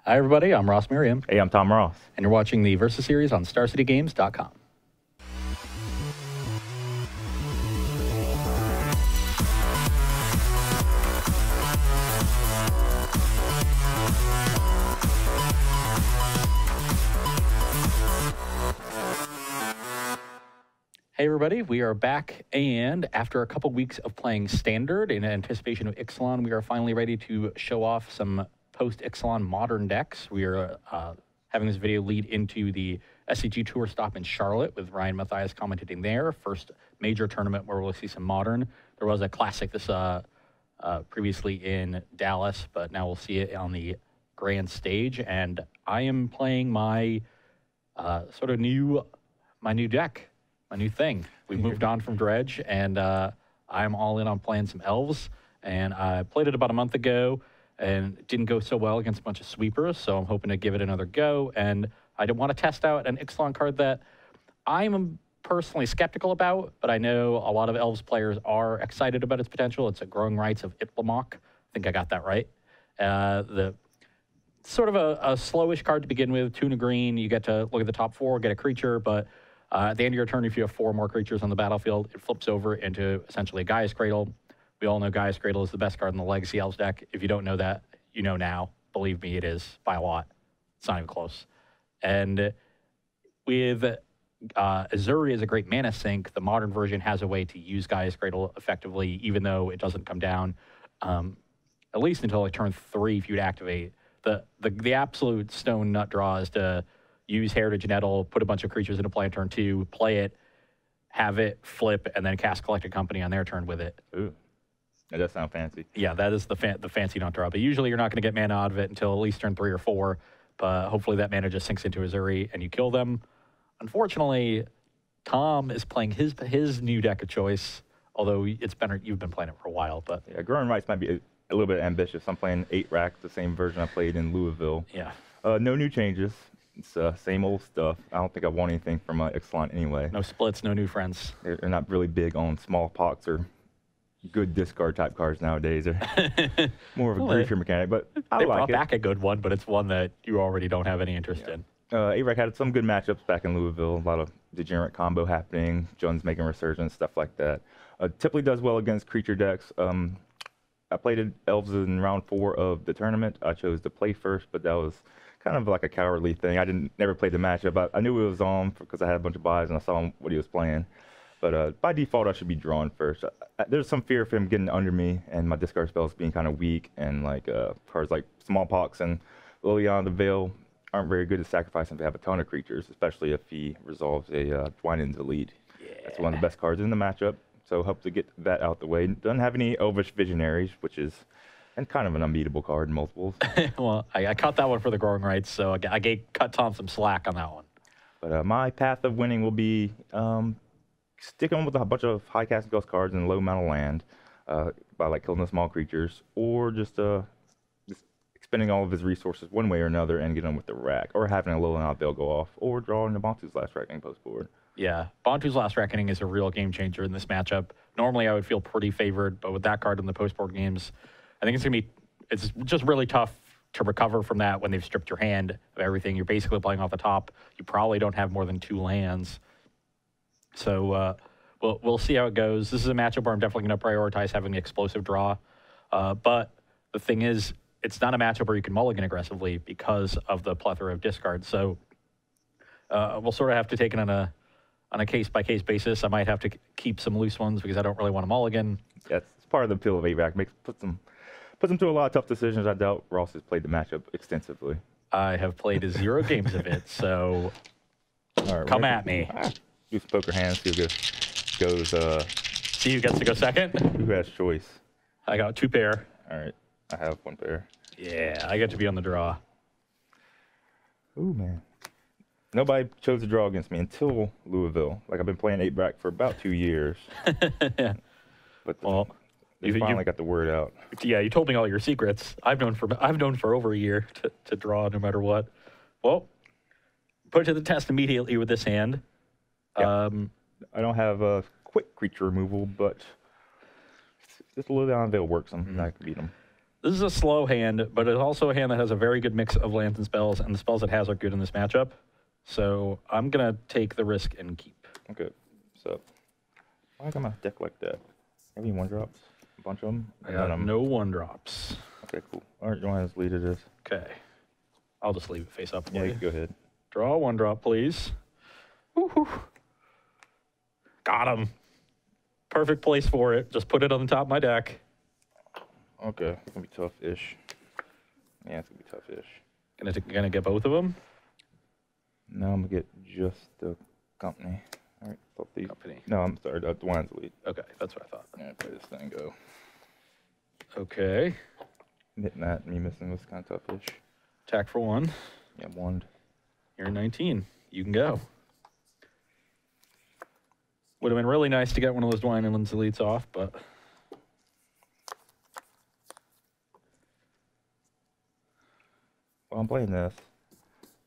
Hi, everybody. I'm Ross Merriam. Hey, I'm Tom Ross. And you're watching the Versus Series on StarCityGames.com. Hey, everybody. We are back, and after a couple weeks of playing Standard in anticipation of Ixalan, we are finally ready to show off some post-Ixalan modern decks. We are having this video lead into the SCG Tour stop in Charlotte with Ryan Mathias commentating there. First major tournament where we'll see some modern. There was a classic this previously in Dallas, but now we'll see it on the grand stage. And I am playing my new deck. My new thing. We moved on from Dredge, and I'm all in on playing some Elves. And I played it about a month ago, and it didn't go so well against a bunch of sweepers, so I'm hoping to give it another go. And I don't want to test out an Ixalan card that I'm personally skeptical about, but I know a lot of Elves players are excited about its potential. It's a Growing Rights of Itlamok. I think I got that right. The sort of a slowish card to begin with, 2 and a green. You get to look at the top 4, get a creature, but at the end of your turn, if you have 4 more creatures on the battlefield, it flips over into essentially a Gaia's Cradle. We all know Gaia's Cradle is the best card in the Legacy Elves deck. If you don't know that, you know now. Believe me, it is by a lot. It's not even close. And with Azuri as a great mana sink, the modern version has a way to use Gaia's Cradle effectively, even though it doesn't come down, at least until like turn 3 if you'd activate. The absolute stone nut draw is to use Heritage Nettle, put a bunch of creatures into play on turn 2, play it, have it flip, and then cast Collected Company on their turn with it. Ooh, that does sound fancy. Yeah, that is the fancy nut draw. But usually you're not going to get mana out of it until at least turn 3 or 4. But hopefully that mana just sinks into Azuri and you kill them. Unfortunately, Tom is playing his new deck of choice, although you've been playing it for a while. But yeah, Growing Rights might be a little bit ambitious. I'm playing 8-Rack, the same version I played in Louisville. Yeah. No new changes. It's same old stuff. I don't think I want anything from Ixalan anyway. No splits, no new friends. They're not really big on smallpox or good discard type cards nowadays. They're more of a griefer mechanic, but I like it. They brought back a good one, but it's one that you already don't have any interest in. 8-Rack had some good matchups back in Louisville. A lot of degenerate combo happening. Jones making resurgence, stuff like that. Typically does well against creature decks. I played Elves in round 4 of the tournament. I chose to play first, but that was kind of like a cowardly thing. I never played the matchup. I knew it was on because I had a bunch of buys and I saw what he was playing. But by default, I should be drawn first. There's some fear of him getting under me and my discard spells being kind of weak, and like cards like Smallpox and Liliana the Veil aren't very good at sacrificing to have a ton of creatures, especially if he resolves a Twinen's Elite. Yeah. That's one of the best cards in the matchup, so hope to get that out the way. Doesn't have any Elvish Visionaries, which is kind of an unbeatable card in multiples. Well, I caught that one for the Growing Rights, so I cut Tom some slack on that one. But my path of winning will be sticking with a bunch of high casting cost cards and low amount of land by like killing the small creatures, or just expending all of his resources one way or another and getting with the rack, or having a Liliana Veil go off, or drawing the Bantu's Last Reckoning post board. Yeah, Bantu's Last Reckoning is a real game changer in this matchup. Normally I would feel pretty favored, but with that card in the post board games, I think it's just really tough to recover from that when they've stripped your hand of everything. You're basically playing off the top. You probably don't have more than 2 lands. So we'll see how it goes. This is a matchup where I'm definitely going to prioritize having the explosive draw. But the thing is, it's not a matchup where you can mulligan aggressively because of the plethora of discards. So we'll sort of have to take it on a case-by-case basis. I might have to keep some loose ones because I don't really want to mulligan. Yeah, it's part of the appeal of 8-Rack. Puts them through a lot of tough decisions. I doubt Ross has played the matchup extensively. I have played 0 games of it, so come at me. Do some poker hands, see who goes. See who gets to go second? Who has choice? I got 2 pair. All right, I have 1 pair. Yeah, I get to be on the draw. Ooh, man. Nobody chose to draw against me until Louisville. Like, I've been playing 8-Rack for about 2 years. Yeah. But you finally got the word out. Yeah, you told me all your secrets. I've known for over a year to draw no matter what. Well, put it to the test immediately with this hand. Yeah. I don't have a quick creature removal, but just a little down veil works. I can beat them. This is a slow hand, but it's also a hand that has a very good mix of lands and spells, and the spells it has are good in this matchup. So I'm going to take the risk and keep. Okay. So, why got my deck like that? Any 1-drops? A bunch of them? I got no 1-drops. Okay, cool. All right, you want to lead it? Okay. I'll just leave it face up. Yeah, go ahead. Draw a 1-drop, please. Woo-hoo. Got him. Perfect place for it. Just put it on the top of my deck. Okay, it's gonna be tough-ish. Yeah, it's gonna be tough-ish. Gonna get both of them? No, I'm gonna get just the company. All right, flip these. Company. No, I'm sorry, the wine's lead. Okay, that's what I thought. Yeah, play this thing, go. Okay. Hitting that, me missing was kind of tough-ish. Attack for 1. Yeah, 1. You're 19. You can go. Would have been really nice to get one of those Dwayne Inlands elites off, but... Well, I'm playing this.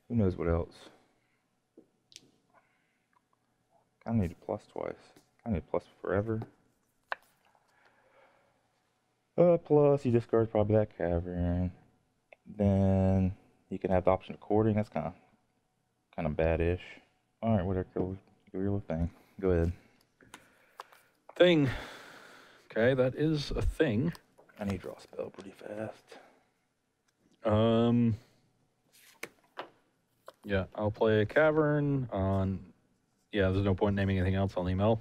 Who knows what else? I need a plus twice. I need a plus forever. Plus, you discard probably that cavern. Then you can have the option of courting. That's kind of bad-ish. All right, whatever. Go your little thing. Go ahead. Thing. Okay, that is a thing. I need to draw a spell pretty fast. Yeah, I'll play a cavern on... Yeah, there's no point naming anything else. I'll name Elf.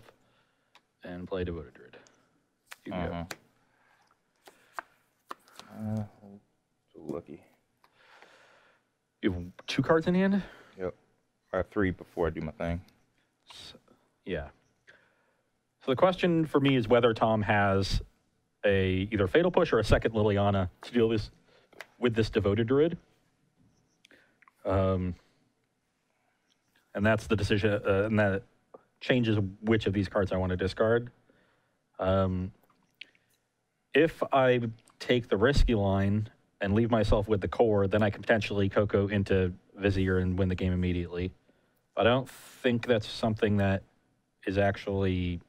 And play Devoted Druid. You can go. Lucky. You have 2 cards in hand? Yep. I have 3 before I do my thing. So, yeah. So the question for me is whether Tom has a either Fatal Push or a second Liliana to deal with this Devoted Druid. And that's the decision, and that changes which of these cards I want to discard. If I take the risky line and leave myself with the core, then I can potentially Coco into Vizier and win the game immediately. But I don't think that's something that is actually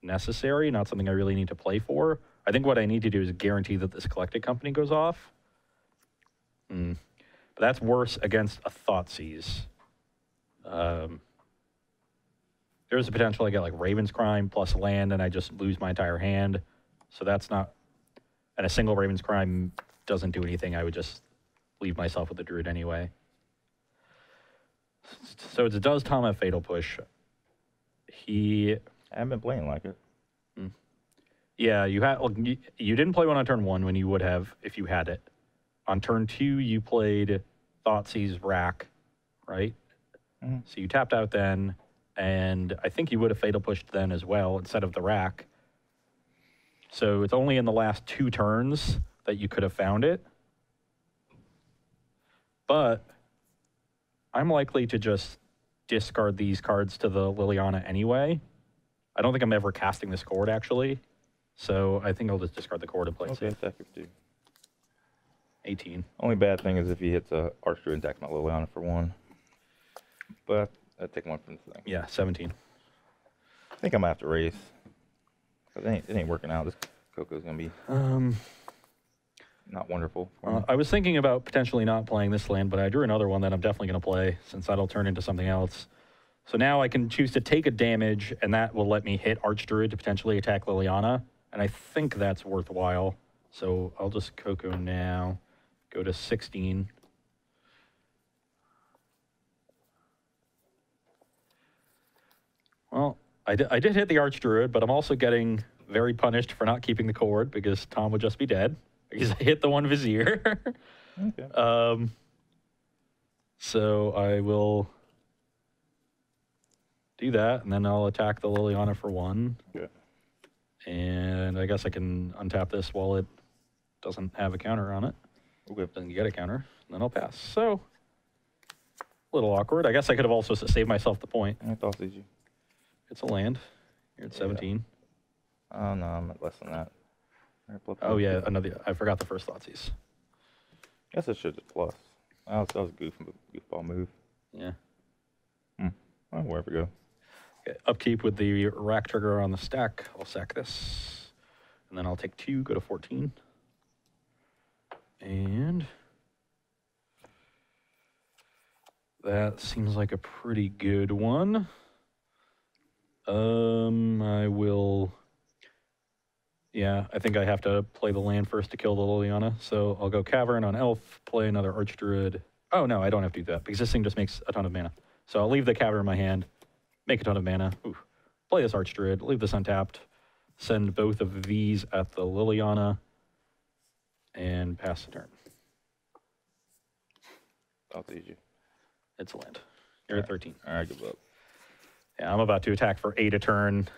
necessary, not something I really need to play for. I think what I need to do is guarantee that this Collected Company goes off. But that's worse against a Thoughtseize. There's a potential I get like Raven's Crime plus land and I just lose my entire hand. So that's not... And a single Raven's Crime doesn't do anything. I would just leave myself with the Druid anyway. So it does Tom have Fatal Push. I haven't been playing like it. Yeah, you didn't play one on turn 1 when you would have if you had it. On turn 2, you played Thoughtseize Rack, right? So you tapped out then, and I think you would have Fatal Pushed then as well instead of the Rack. So it's only in the last 2 turns that you could have found it. But I'm likely to just discard these cards to the Liliana anyway. I don't think I'm ever casting this Chord, actually. So I think I'll just discard the Chord and play it safe. Okay, that could do. 18. Only bad thing is if he hits a Archdruid and attacks my Liliana for 1. But I'd take 1 from this thing. Yeah, 17. I think I'm gonna have to race. Cause it ain't working out. This Coco's gonna be not wonderful. I was thinking about potentially not playing this land, but I drew another one that I'm definitely gonna play since that'll turn into something else. So now I can choose to take a damage, and that will let me hit Archdruid to potentially attack Liliana, and I think that's worthwhile. So I'll just Coco now, go to 16. Well, I did hit the Archdruid, but I'm also getting very punished for not keeping the Chord because Tom would just be dead because I hit the 1 Vizier. Okay. So I will do that, and then I'll attack the Liliana for 1. Yeah. And I guess I can untap this while it doesn't have a counter on it. Okay. Doesn't get a counter, and then I'll pass. So, a little awkward. I guess I could have also saved myself the point. I thought you. It's a land. You're at 17. Oh, no, I'm at less than that. Oh, yeah, another. I forgot the first Thoughtseize. Guess it should have plus. That was a goofball move. Yeah. Well, wherever we go. Okay, upkeep with the rack trigger on the stack. I'll sack this. And then I'll take 2, go to 14. And that seems like a pretty good one. I will... Yeah, I think I have to play the land first to kill the Liliana. So I'll go Cavern on Elf, play another Archdruid. Oh, no, I don't have to do that because this thing just makes a ton of mana. So I'll leave the Cavern in my hand, make a ton of mana. Ooh. Play this Archdruid, leave this untapped, send both of these at the Liliana, and pass the turn. I'll teach you. It's a land. You're at 13. All right, give up. Yeah, I'm about to attack for 8 a turn.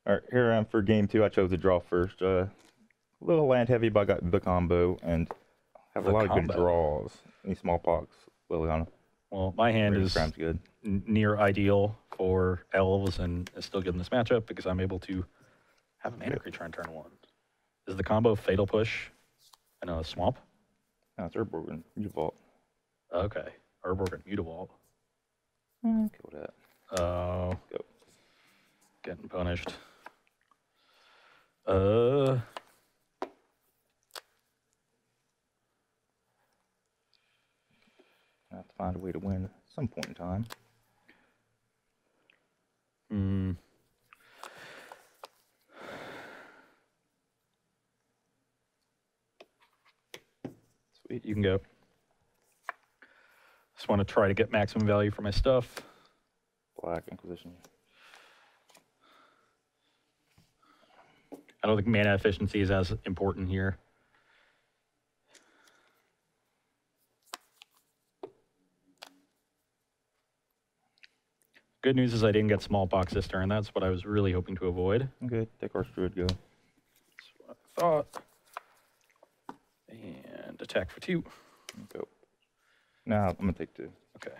All right, here I am for game 2. I chose to draw first. A little land heavy, but I got the combo and have a lot of good draws. Any smallpox, Liliana. Well, my hand is good. Near ideal for Elves and is still good in this matchup because I'm able to have a mana creature on turn 1. Is the combo Fatal Push and a Swamp? No, it's Urborg Mutavault. Okay. Urborg and Mutavault. Kill that. Oh. Go. Getting punished. I have to find a way to win at some point in time. Sweet, you can go. Just want to try to get maximum value for my stuff. Black Inquisition. I don't think mana efficiency is as important here. Good news is I didn't get smallpox this turn. That's what I was really hoping to avoid. Okay, take our Druid, go. That's what I thought. And attack for 2. Go. Now I'm going to take 2. Okay.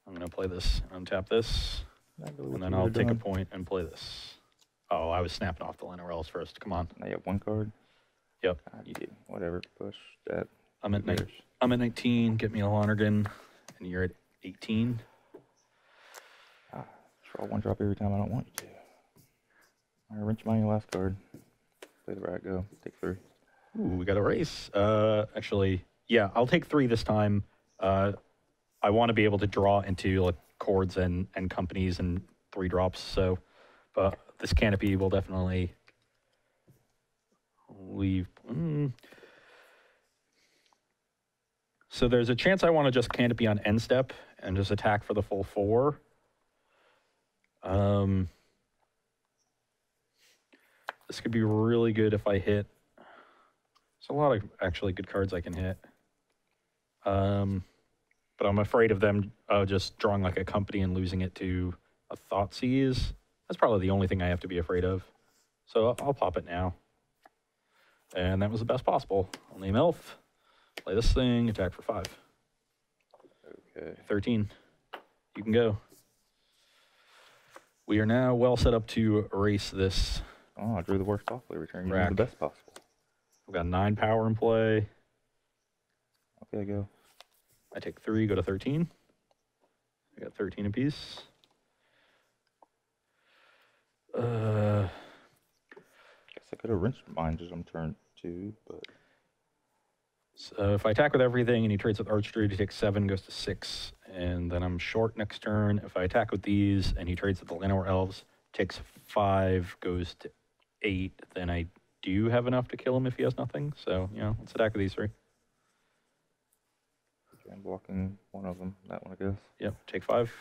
I'm going to play this, untap this, and then I'll take a point and play this. Oh, I was snapping off the line of Elves first. Come on. Now you have 1 card? Yep. Whatever. Push that. I'm at 19. Get me a Lonergan, and you're at 18. Draw 1 drop every time I don't want you to. All right, wrench my last card. Play the rat, go. Take 3. Ooh, we got a race. Actually, yeah, I'll take 3 this time. I want to be able to draw into like chords and companies and 3 drops. So, but this canopy will definitely leave. So there's a chance I want to just canopy on end step and just attack for the full 4. This could be really good if I hit. There's a lot of actually good cards I can hit. But I'm afraid of them just drawing like a company and losing it to a Thoughtseize. That's probably the only thing I have to be afraid of. So I'll pop it now. And that was the best possible. I'll name Elf, play this thing, attack for 5. Okay. 13. You can go. We are now well set up to erase this. Oh, I drew the worst possible, returning you the best possible. We've got 9 power in play. Okay, go. I take 3, go to 13. I got 13 apiece. Guess I could have wrenched mine just on turn 2, but... So if I attack with everything and he trades with Archdruid, he takes 7, goes to 6. And then I'm short next turn. If I attack with these and he trades with the Llanowar Elves, takes 5, goes to 8, then I do have enough to kill him if he has nothing. So, you know, let's attack with these 3. I'm blocking one of them, that one I guess. Yep, take 5.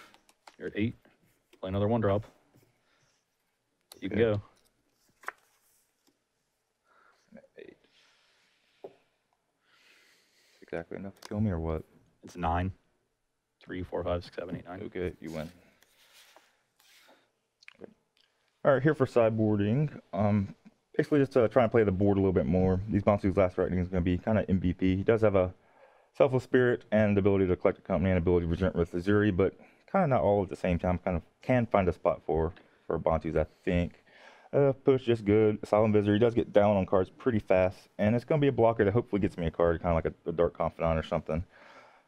You're at 8. Play another 1 drop. You can go. 8. Exactly enough to kill me or what? It's 9. 3, 4, 5, 6, 7, 8, 9. Okay, you win. Okay. All right, here for sideboarding. Basically just try and play the board a little bit more. These Bonsu's last writing is going to be kind of MVP. He does have a Selfless Spirit and the ability to collect a company and ability to present with Azuri, but kind of not all at the same time. Kind of can find a spot for Bonsu's, I think. Push just good. Solemn Visitor, he does get down on cards pretty fast, and it's going to be a blocker that hopefully gets me a card, kind of like a Dark Confidant or something.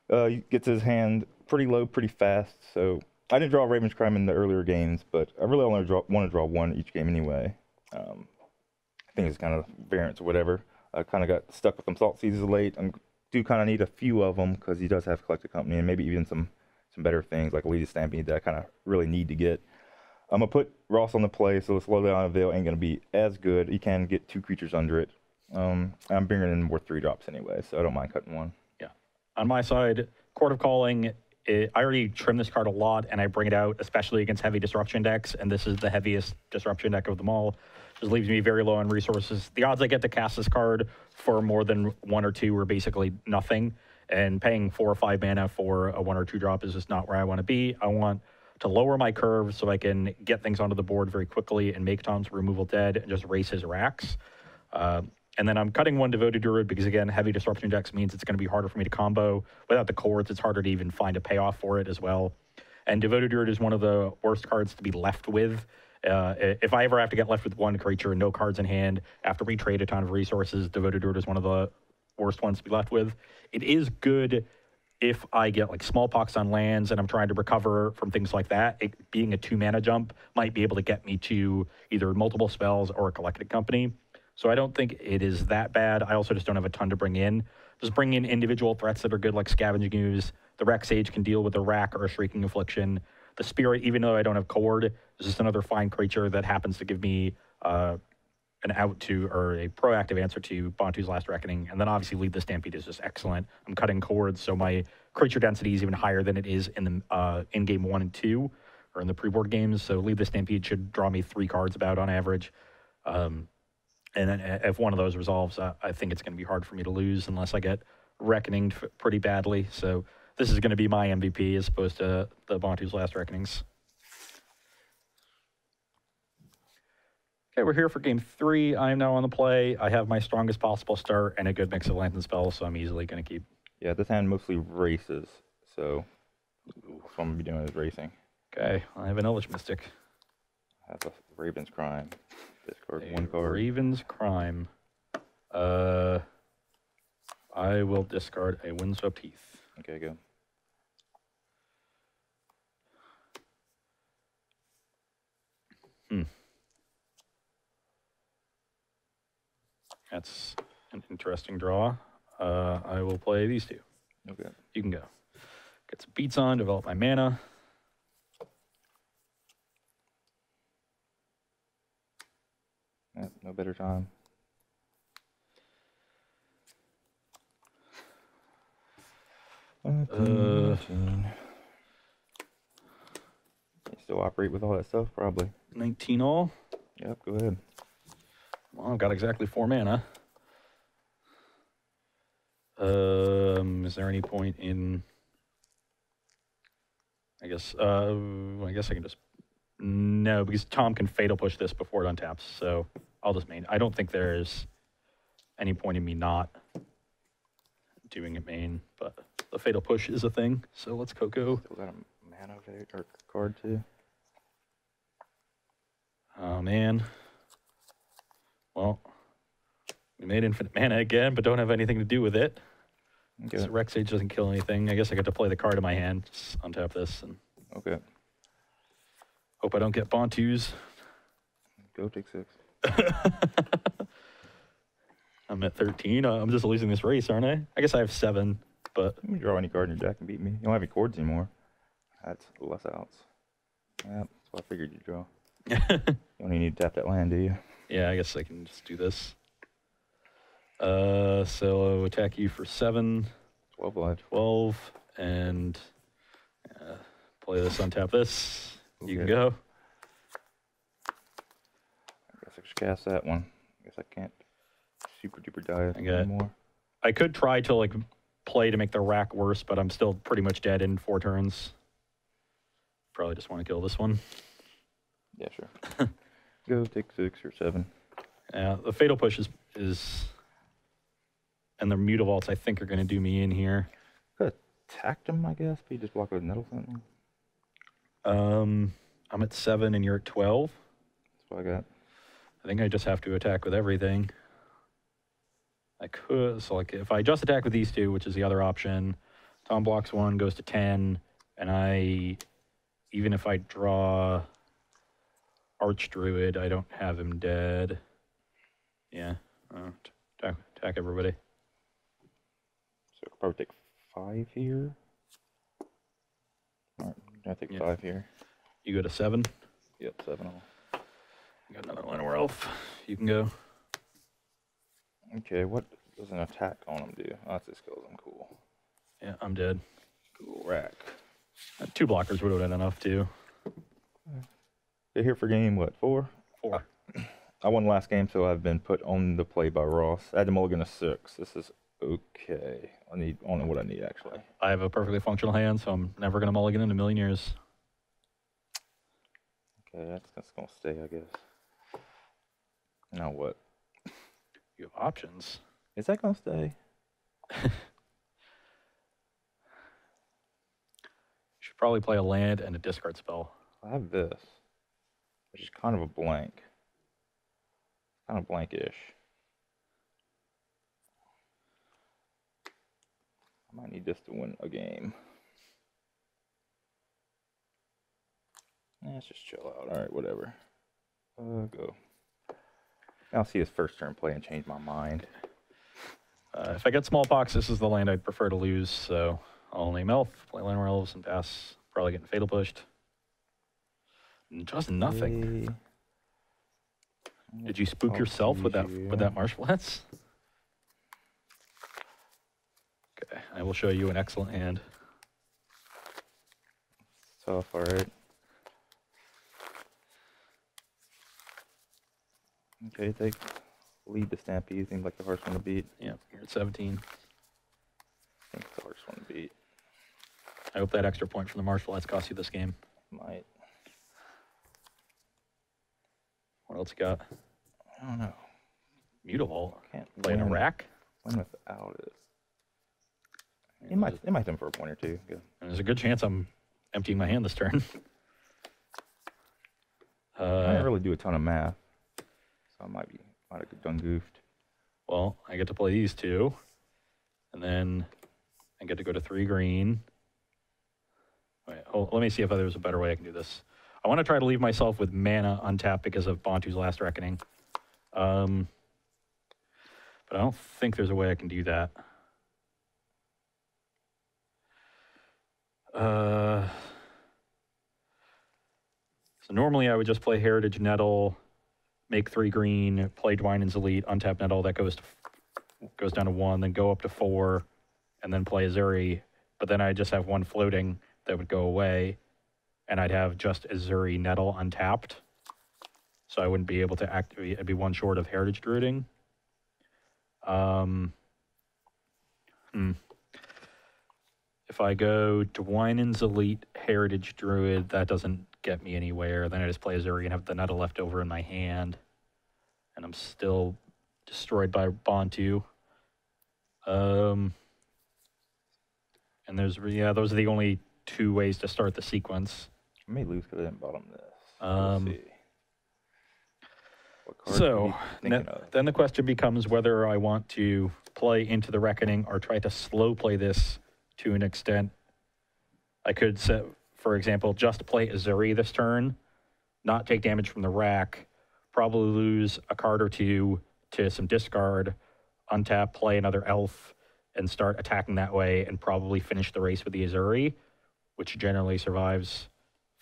He gets his hand pretty low, pretty fast, so I didn't draw Raven's Crime in the earlier games, but I really only want to draw 1 each game anyway. I think it's kind of variants or whatever. I kind of got stuck with some Salt Seasons late. I do kind of need a few of them because he does have Collected Company and maybe even some better things like Elite Stampede that I kind of really need to get. I'm going to put Ross on the play, so the Slowdown of Veil ain't going to be as good. He can get 2 creatures under it. I'm bringing in more 3-drops anyway, so I don't mind cutting 1. Yeah. On my side, Court of Calling, I already trim this card a lot, and I bring it out, especially against heavy disruption decks, and this is the heaviest disruption deck of them all. Just leaves me very low on resources. The odds I get to cast this card for more than 1 or 2 are basically nothing, and paying 4 or 5 mana for a 1 or 2 drop is just not where I want to be. I want to lower my curve so I can get things onto the board very quickly and make Tom's removal dead and just race his racks. And then I'm cutting 1 Devoted Druid because, again, heavy disruption decks means it's going to be harder for me to combo. Without the chords, it's harder to even find a payoff for it as well. And Devoted Druid is one of the worst cards to be left with. If I ever have to get left with 1 creature and no cards in hand after we trade a ton of resources, Devoted Druid is one of the worst ones to be left with. It is good if I get like smallpox on lands and I'm trying to recover from things like that. Being a 2-mana jump might be able to get me to either multiple spells or a Collected Company. So I don't think it is that bad. I also just don't have a ton to bring in. Just bring in individual threats that are good, like Scavenging Ooze. The Rex Sage can deal with a Rack or a Shrieking Affliction. The Spirit, even though I don't have Chord, is just another fine creature that happens to give me an out to, or a proactive answer to Bantu's Last Reckoning. And then obviously Lead the Stampede is just excellent. I'm cutting Chords, so my creature density is even higher than it is in the in game 1 and 2, or in the pre-board games. So Lead the Stampede should draw me 3 cards about on average. And then if one of those resolves, I think it's going to be hard for me to lose unless I get Reckoning pretty badly. So this is going to be my MVP as opposed to the Bantu's Last Reckonings. Okay, we're here for game 3. I am now on the play. I have my strongest possible start and a good mix of lands and spells, so I'm easily going to keep. Yeah, this hand mostly races, so what I'm going to be doing is racing. Okay, I have an Elvish Mystic. I have a Raven's Crime. Discard 1 card. Raven's Crime. I will discard a Windswept Heath. Okay, go. That's an interesting draw. I will play these 2. Okay. You can go. Get some beats on, develop my mana. Yeah, no better time. You still operate with all that stuff, probably. 19 all. Yep, go ahead. Well, I've got exactly 4 mana. Is there any point in? I guess I can just no, because Tom can Fatal Push this before it untaps. So I'll just main. I don't think there's any point in me not doing it main, but the Fatal Push is a thing. So let's Coco. Still got a mana or card too. Oh man. Well, we made infinite mana again, but don't have anything to do with it. Okay. So Rex Sage doesn't kill anything. I guess I get to play the card in my hand. Just untap this and okay. Hope I don't get Bantus. Go take 6. I'm at 13. I'm just losing this race, aren't I? I guess I have 7, but You can draw any card in your deck and beat me. You don't have any chords anymore. That's less outs. Yeah, that's what I figured you'd draw. You don't even need to tap that land, do you? yeah, I guess I can just do this. So I'll attack you for 7. 12 life. 12, and play this, untap this. Okay. You can go. I guess I should cast that one. I guess I can't super duper die I got- anymore. I could try to like play to make the rack worse, but I'm still pretty much dead in 4 turns. Probably just want to kill this one. Yeah, sure. Go take 6 or 7. Yeah, the Fatal Push is and the Mutavaults I think are going to do me in here. Could attacked him, I guess, but you just block with Nettle Sentinel. I'm at 7 and you're at 12. That's what I got. I think I just have to attack with everything. I could, so like if I just attack with these 2, which is the other option, Tom blocks 1, goes to 10, and even if I draw Archdruid. I don't have him dead. Yeah. Attack everybody. So I'll probably take 5 here. All right, I take 5 here. You go to 7. Yep, 7 all. You got another Llanowar Elf. You can go. Okay, what does an attack on him do? Oh, that's his skills. I'm cool. Yeah, I'm dead. Cool, rack. 2 blockers would have been enough too. They're here for game, what, 4? 4. I won last game, so I've been put on the play by Ross. I had to mulligan a 6. This is okay. I don't know what I need, actually. I have a perfectly functional hand, so I'm never going to mulligan in a million years. Okay, that's going to stay, I guess. Now what? You have options. Is that going to stay? You should probably play a land and a discard spell. I have this, which is kind of a blank. Kind of blankish. I might need this to win a game. Let's just chill out. All right, whatever. Go. I'll see his first turn play and change my mind. If I get Smallpox, this is the land I'd prefer to lose, so I'll name Elf, play Llanowar Elves, and pass. Probably getting Fatal Pushed. Just nothing. Did you spook yourself with that Marshflats? Okay, I will show you an excellent hand. Tough, all right. Okay, lead the Stampede. Seems like the hardest one to beat. Yeah, you're at 17. I think it's the hardest one to beat. I hope that extra point from the Marshflats cost you this game. Might. What else you got? I don't know. Mutavault. Can't Playing a rack. Win without it. It might them for a point or two. Good. And there's a good chance I'm emptying my hand this turn. I didn't really do a ton of math, so I might have done goofed. Well, I get to play these 2, and then I get to go to 3 green. Wait, let me see if there's a better way I can do this. I want to try to leave myself with mana untapped because of Bantu's Last Reckoning. But I don't think there's a way I can do that. So normally I would just play Heritage Nettle, make 3 green, play Dwynen's Elite, untap Nettle, that goes down to 1, then go up to 4, and then play Azuri. But then I just have 1 floating that would go away, and I'd have just Azuri Nettle untapped. So I wouldn't be able to activate, I'd be 1 short of Heritage Druiding. If I go Dwynen's Elite, Heritage Druid, that doesn't get me anywhere. Then I just play Azuri and have the Nettle left over in my hand. And I'm still destroyed by Bantu. And those are the only 2 ways to start the sequence. I may lose because I didn't bottom this. We'll see. So then the question becomes whether I want to play into the Reckoning or try to slow play this to an extent. I could set, for example, just play Azuri this turn, not take damage from the rack, probably lose a card or 2 to some discard, untap, play another Elf, and start attacking that way, and probably finish the race with the Azuri, which generally survives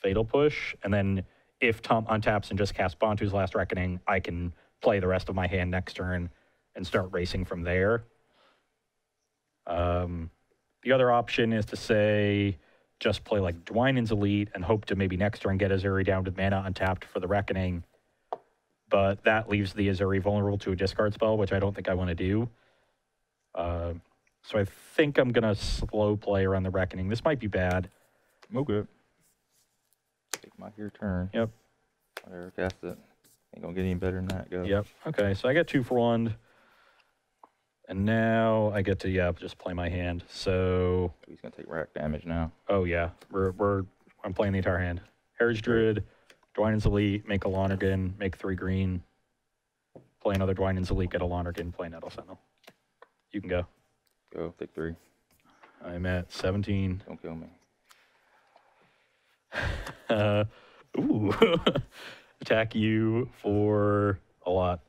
Fatal Push. And then if Tom untaps and just casts Bantu's Last Reckoning, I can play the rest of my hand next turn and start racing from there. The other option is to say, just play like Dwynen's Elite and hope to maybe next turn get Azuri down to mana untapped for the Reckoning. But that leaves the Azuri vulnerable to a discard spell, which I don't think I want to do. So I think I'm going to slow play around the Reckoning. This might be bad. Okay. Take my your turn. Yep. Whatever, cast it. Ain't gonna get any better than that, go. Yep. Okay, so I get 2 for 1. And now I get to, just play my hand. So He's gonna take rack damage now. oh yeah, I'm playing the entire hand. Heritage Druid, Dwynen's Elite, make a Lonergan, make 3 green, play another Dwynen's Elite, get a Lonergan, play Nettle Sentinel. You can go. Go, take 3. I'm at 17. Don't kill me. Ooh. attack you for a lot.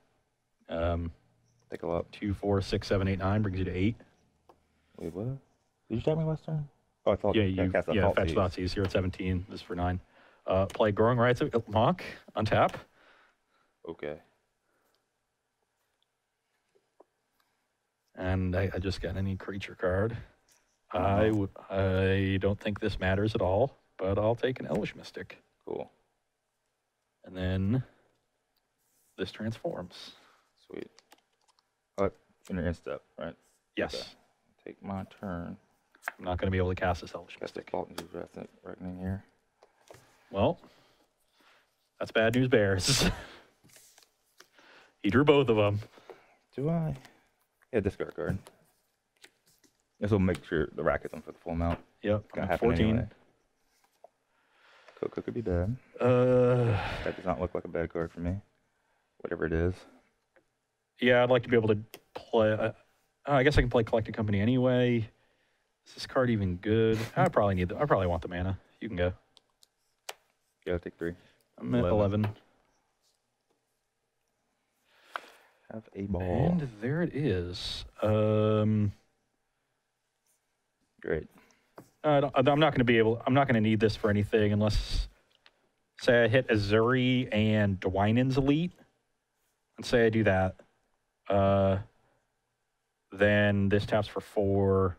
Take a lot. 2, 4, 6, 7, 8, 9 brings you to 8. Wait, what? Did you attack me last turn? Oh, I thought Yeah, you cast a fetch Thoughtseize. You're at 17. This is for 9. Play Growing Rites of Ilmok. Untap. Okay. And I just got any creature card. I don't think this matters at all, but I'll take an Elvish Mystic. Cool. And then this transforms. Sweet. Oh, in your instep, right? Yes. Okay. Take my turn. I'm not going to be able to cast this Elvish Got the Mystic. Fault into Reckoning here. Well, that's bad news, Bears. He drew both of them. Do I? Yeah, discard card. This will make sure the rack isn't for the full amount. Yep, Gonna I'm at happen 14. anyway. Coco could be bad. Uh, That does not look like a bad card for me. Whatever it is. yeah, I'd like to be able to play. I guess I can play Collected Company anyway. Is this card even good? I probably want the mana. You can go. Yeah, take 3. I'm at 11. Have a ball. And there it is. Great. I'm not going to be able. I'm not going to need this for anything unless, say, I hit Azuri and Dwynen's Elite. And say I do that. Then this taps for 4.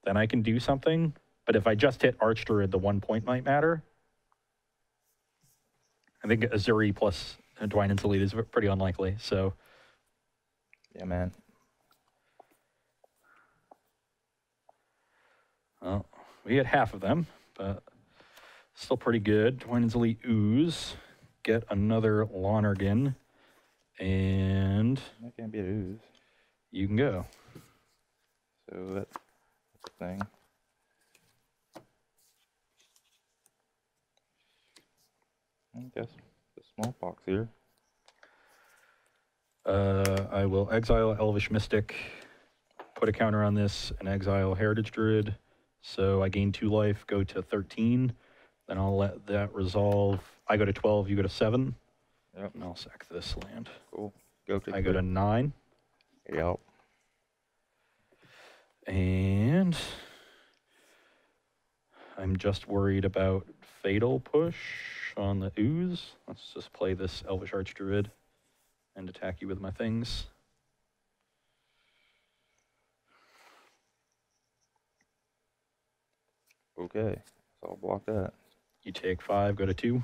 Then I can do something. But if I just hit Archdruid, the 1 point might matter. I think Azuri plus Dwynen's Elite is pretty unlikely. So. Yeah, man. Well, we had half of them, but still pretty good. Dwynen's Elite Ooze. Get another Lonergan. And That can't be a ooze. you can go. So that's the thing. I guess the small box here. I will exile Elvish Mystic, put a counter on this, and exile Heritage Druid. So I gain 2 life, go to 13. Then I'll let that resolve. I go to 12, you go to 7. Yep. And I'll sack this land. Cool. Go to I go to 9. Yep. And I'm just worried about Fatal Push on the Ooze. Let's just play this Elvish Archdruid and attack you with my things. Okay. So I'll block that. You take 5, go to 2.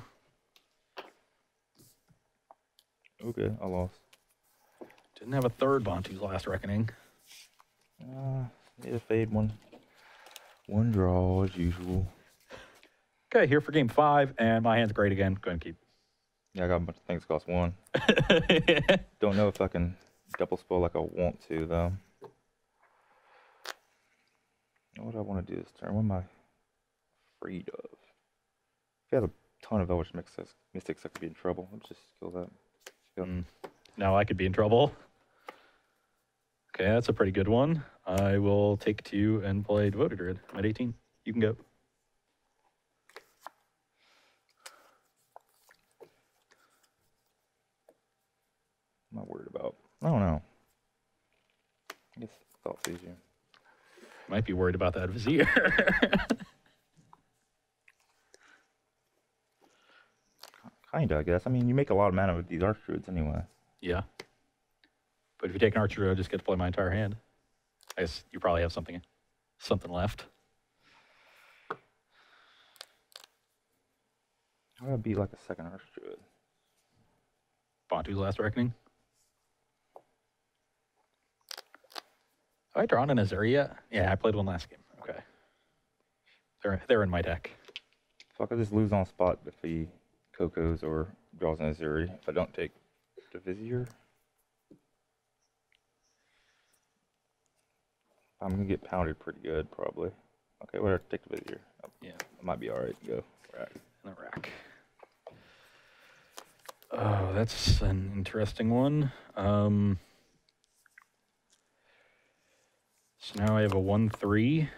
Okay, I lost. Didn't have a third Bantu's Last Reckoning. Need to fade one. One draw as usual. Okay, here for game 5, and my hand's great again. Go ahead and keep. Yeah, I got a bunch of things cost 1. Don't know if I can double spell like I want to, though. What do I want to do this turn? What am I afraid of? If you have a ton of Elvish Mystics, I could be in trouble. Let's just kill that. Now I could be in trouble. Okay, that's a pretty good one. I will take 2 and play Devoted Druid. I'm at 18. You can go. I'm not worried about. I don't know. I guess Thought's easier. Might be worried about that Vizier. Kinda, I guess. I mean, you make a lot of mana with these Archdruids anyway. Yeah. But if you take an Archer, I just get to play my entire hand. I guess you probably have something left. How would I beat like a second Archdruid? Bantu's Last Reckoning. Have I drawn an Azuri yet? Yeah, I played one last game. Okay. They're in my deck. So I could just lose on spot if he Cocos or draws an Azuri if I don't take the Vizier. I'm gonna get pounded pretty good, probably. Okay, whatever, take the Vizier. Yeah. I might be alright. Go. Rack. In the rack. Oh, that's an interesting one. So now I have a 1/3.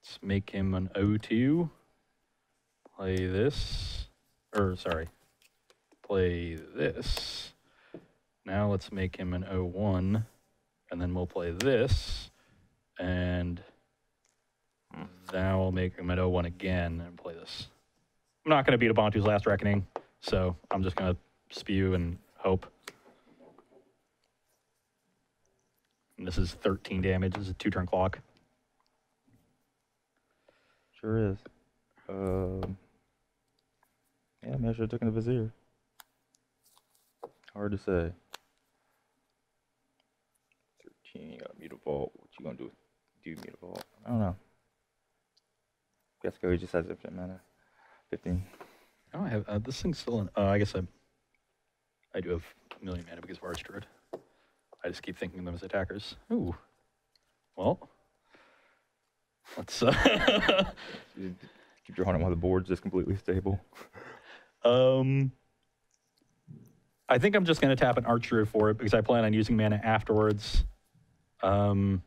Let's make him an 0/2. Play this. Or, sorry. play this. Now let's make him an 0-1, and then we'll play this, and now we'll make him an 0-1 again and play this. I'm not going to beat a Bantu's Last Reckoning, so I'm just going to spew and hope. And this is 13 damage. This is a 2-turn clock. Sure is. Yeah, maybe I should have taken the Vizier. Hard to say. 13, you got Mute Vault. What you gonna do? Mute Vault? I don't know. Gasco, he just has infinite mana. 15. I don't have, this thing's still in, I guess I do have a million mana because of Archdruid. I just keep thinking of them as attackers. Ooh. Well. Let's, Keep your Haunted while the board's just completely stable. I think I'm just going to tap an Archdruid for it because I plan on using mana afterwards. And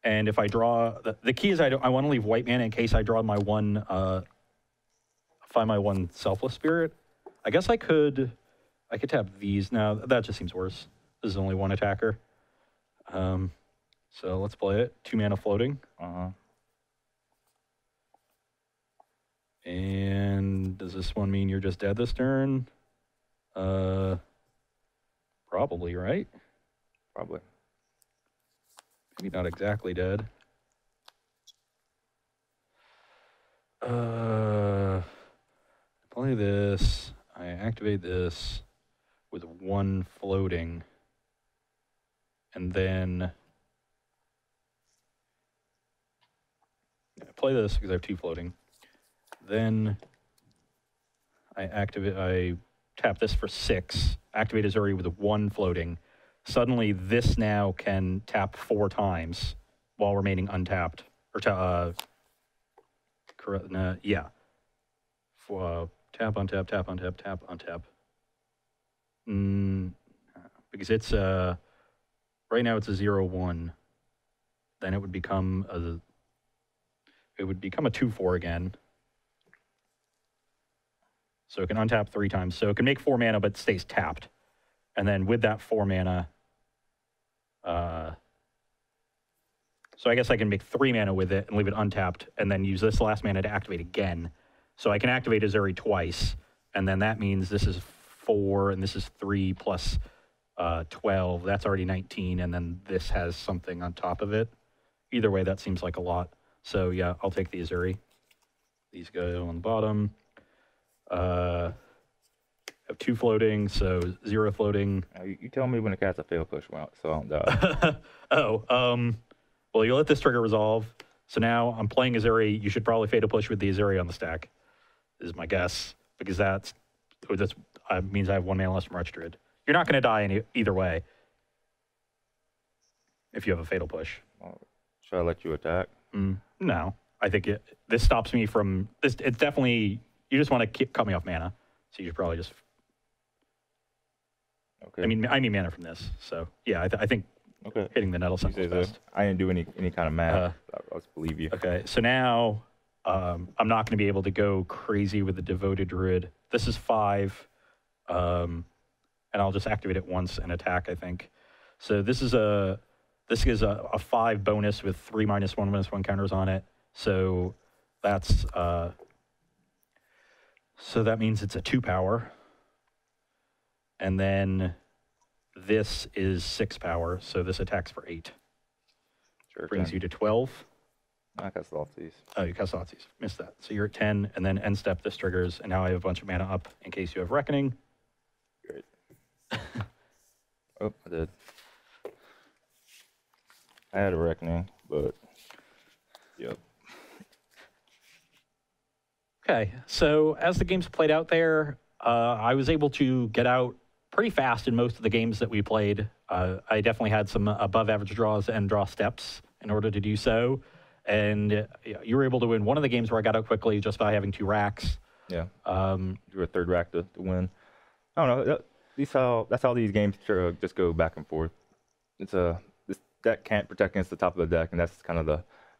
if I draw, the key is I want to leave white mana in case I draw my one, find my one Selfless Spirit. I guess I could tap these now. That just seems worse. This is only one attacker. So let's play it. 2 mana floating. And does this one mean you're just dead this turn? Probably, right? Probably. Maybe not exactly dead. Play this. I activate this with 1 floating. And then I play this because I have 2 floating. Then I tap this for 6, activate Azuri with 1 floating. Suddenly this now can tap 4 times while remaining untapped. Or yeah. Tap, untap, tap, untap, tap, untap. Because it's right now it's a 0-1. Then it would become a 2-4 again. So it can untap 3 times. So it can make 4 mana, but stays tapped. And then with that 4 mana, so I guess I can make 3 mana with it and leave it untapped, and then use this last mana to activate again. So I can activate Azuri twice, and then that means this is 4, and this is 3 plus 12. That's already 19, and then this has something on top of it. Either way, that seems like a lot. So yeah, I'll take the Azuri. These go on the bottom. Have 2 floating, so 0 floating. You tell me when to cast a fail push, so I don't die. Well, you let this trigger resolve. So now I'm playing Azuri. You should probably fatal push with the Azuri on the stack, is my guess, because that means I have 1 mana less from Archdruid. You're not going to die either way if you have a fatal push. Should I let you attack? No, I think this stops me from this. It's definitely, you just want to cut me off mana, so you should probably just. Okay. I need mana from this, so yeah, I think hitting the nettle sounds best. I didn't do any kind of math. I'll just believe you. Okay, so now I'm not going to be able to go crazy with the Devoted Druid. This is 5, and I'll just activate it once and attack, I think. So this is a 5 bonus with 3 -1/-1 counters on it. So that's so that means it's a 2 power. And then this is 6 power, so this attacks for 8. Sure. Brings you to 12. I cast Thoughtseize. Oh, you cast Thoughtseize. Missed that. So you're at 10, and then end step, this triggers, and now I have a bunch of mana up in case you have Reckoning. Great. Oh, I did. I had a Reckoning, but yep. Okay, so as the games played out there, I was able to get out pretty fast in most of the games that we played. I definitely had some above average draws and draw steps in order to do so. And you were able to win one of the games where I got out quickly just by having 2 racks. Yeah. Drew a 3rd rack to win. I don't know. That's how these games just go back and forth. This deck can't protect against the top of the deck, and that's kind of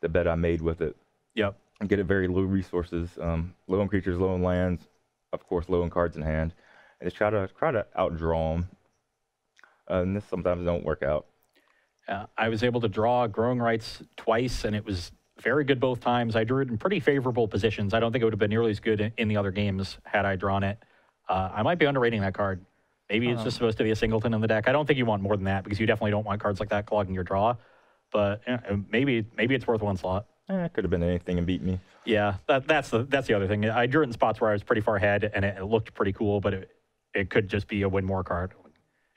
the bet I made with it. Yep. And get it very low resources, low on creatures, low on lands, of course, low in cards in hand, and just try to outdraw them. And this sometimes don't work out. I was able to draw Growing Rights twice, and it was very good both times. I drew it in pretty favorable positions. I don't think it would have been nearly as good in the other games had I drawn it. I might be underrating that card. Maybe it's just supposed to be a singleton in the deck. I don't think you want more than that because you definitely don't want cards like that clogging your draw. But maybe it's worth one slot. It could have been anything and beat me. Yeah, that's the other thing. I drew it in spots where I was pretty far ahead, and it looked pretty cool, but it could just be a win more card.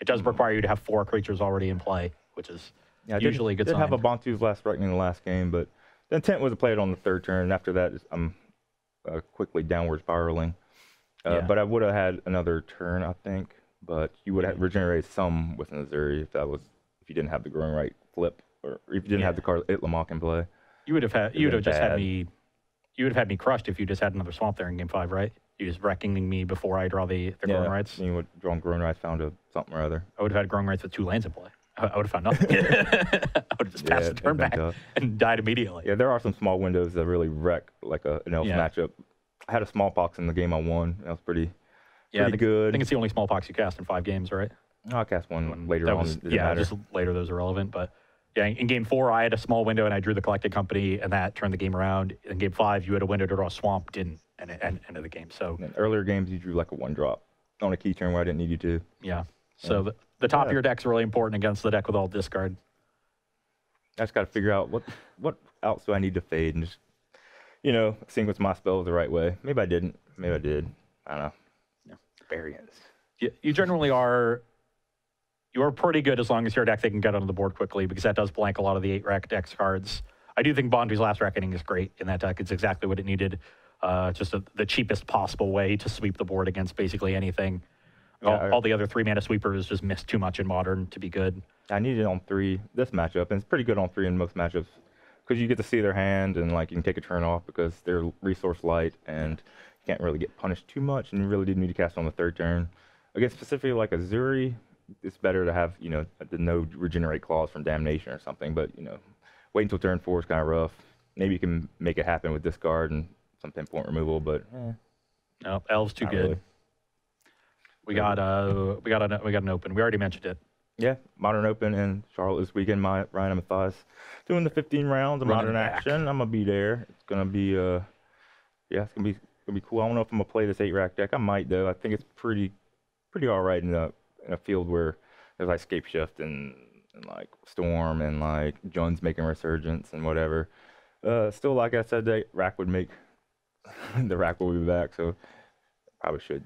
It does require you to have 4 creatures already in play, which is usually a good sign. I did have a Bantu's last Reckoning in the last game, but the intent was to play it on the 3rd turn. And after that, I'm quickly downward spiraling. But I would have had another turn, I think. But you would have regenerated some with an Azuri if you didn't have the Growing Right flip, or if you didn't have the card Itlamok in play. You would have had me crushed if you just had another Swamp there in game 5, right? You just Reckoning me before I draw the Growing Rights. You would draw Growing Rights, found something or other. I would have had Growing Rights with 2 lands in play. I would have found nothing. I would have just passed the turn back and died immediately. Yeah, there are some small windows that really wreck like an Elves matchup. I had a Smallpox in the game I won. That was pretty good. I think it's the only Smallpox you cast in 5 games, right? No, I cast one later on. Just later those are relevant. But yeah, in game 4, I had a small window and I drew the Collected Company, and that turned the game around. In game 5, you had a window to draw a Swamp, didn't, and it ended the game. So in earlier games, you drew like a 1-drop on a key turn where I didn't need you to. Yeah. So the top of your deck's really important against the deck with all discard. I just got to figure out what else do I need to fade and just, sequence my spells the right way. Maybe I didn't. Maybe I did. I don't know. Yeah. Variance. You generally are. You are pretty good as long as your deck they can get onto the board quickly, because that does blank a lot of the 8-rack deck's cards. I do think Bondu's Last Reckoning is great in that deck. It's exactly what it needed. Just the cheapest possible way to sweep the board against basically anything. All the other 3-mana sweepers just missed too much in Modern to be good. I need it on 3 this matchup, and it's pretty good on 3 in most matchups because you get to see their hand and you can take a turn off because they're resource light and you can't really get punished too much, and you really do need to cast on the 3rd turn. Against specifically like a Azuri, it's better to have the no regenerate clause from Damnation or something, but wait until turn 4 is kind of rough. Maybe you can make it happen with discard and some pinpoint removal, but no, Elves too good. Really. We got an open. We already mentioned it. Yeah, Modern Open in Charlotte this weekend. Ryan and Matthias doing the 15 rounds of Modern action. I'm gonna be there. It's gonna be it's gonna be cool. I don't know if I'm gonna play this 8-rack deck. I might though. I think it's pretty all right in a field where there's like Scape Shift and like Storm and like Jones making Resurgence and whatever. Still, like I said, the rack will be back. So probably should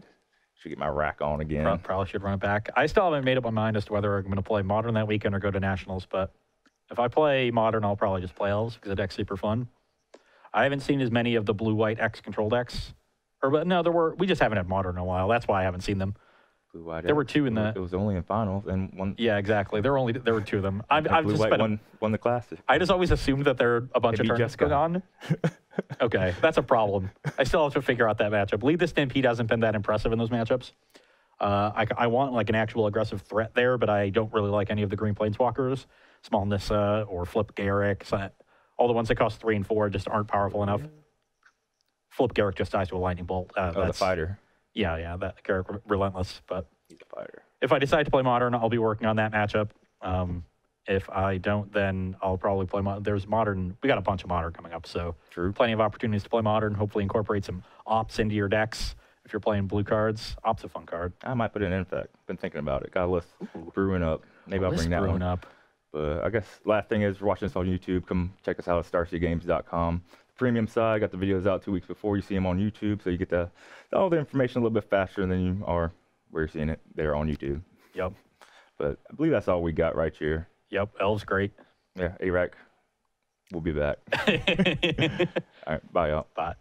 get my rack on again. Probably should run it back. I still haven't made up my mind as to whether I'm going to play Modern that weekend or go to Nationals, but if I play Modern, I'll probably just play Elves because the deck's super fun. I haven't seen as many of the blue-white X control decks. We just haven't had Modern in a while. That's why I haven't seen them. Blue-white. There were 2 in the. It was only in finals and one. Yeah, exactly. There were 2 of them. Blue-white won the Classic. I just always assumed that there are a bunch of tournaments going on. Okay, that's a problem. I still have to figure out that matchup. Lead the Stampede hasn't been that impressive in those matchups. I want like an actual aggressive threat there, but I don't really like any of the green planeswalkers. Small Nissa or Flip Garrick. All the ones that cost 3 and 4 just aren't powerful enough. Flip Garrick just dies to a lightning bolt. The fighter. Yeah, that Garrick relentless. But he's a fighter. If I decide to play Modern, I'll be working on that matchup. If I don't, then I'll probably play Modern. There's Modern. We got a bunch of Modern coming up, so plenty of opportunities to play Modern. Hopefully incorporate some Ops into your decks. If you're playing blue cards, Op's a fun card. I might put it in Infect. Been thinking about it. Got a list brewing up. Maybe I'll bring that one up. But I guess last thing is, watching us on YouTube, come check us out at starseedgames.com. The premium side, got the videos out 2 weeks before you see them on YouTube, so you get all the information a little bit faster than you are where you're seeing it there on YouTube. Yep. But I believe that's all we got right here. Yep, Elves great. Yeah, A-Rack, we'll be back. All right, bye, y'all. Bye.